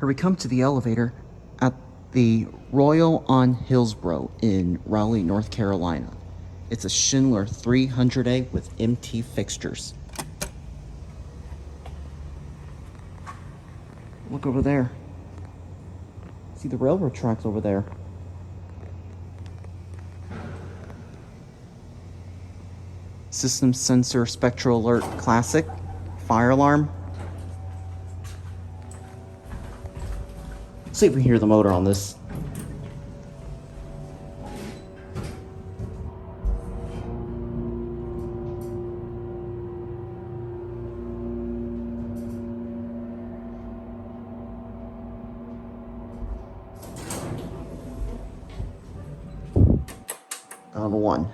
Here we come to the elevator at the Royal on Hillsboro in Raleigh, North Carolina. It's a Schindler 300A with MT fixtures. Look over there. See the railroad tracks over there. System sensor spectral alert classic. Fire alarm. See if we can hear the motor on this. Down to one.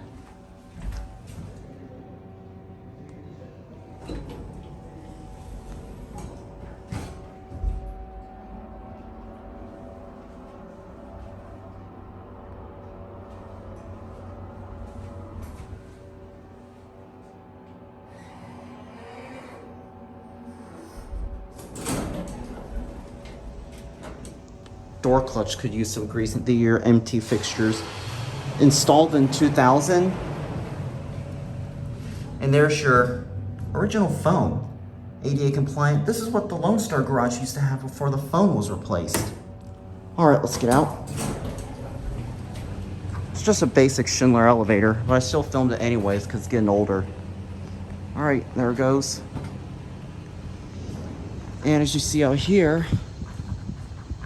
Door clutch could use some grease. The year MT fixtures. Installed in 2000. And there's your original phone. ADA compliant. This is what the Lone Star garage used to have before the phone was replaced. Alright, let's get out. It's just a basic Schindler elevator, but I still filmed it anyways because it's getting older. Alright, there it goes. And as you see out here,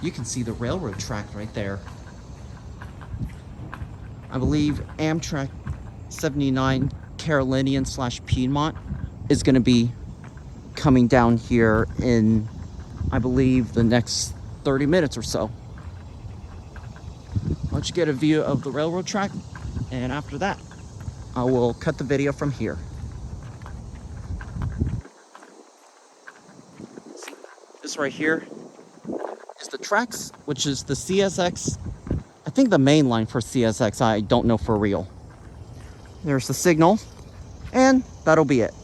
you can see the railroad track right there. I believe Amtrak 79 Carolinian / Piedmont is going to be coming down here in, I believe, the next 30 minutes or so. I'll let you get a view of the railroad track, and after that, I will cut the video from here. This right here is the tracks, which is the CSX. I think the main line for CSX, I don't know for real. There's the signal, and that'll be it.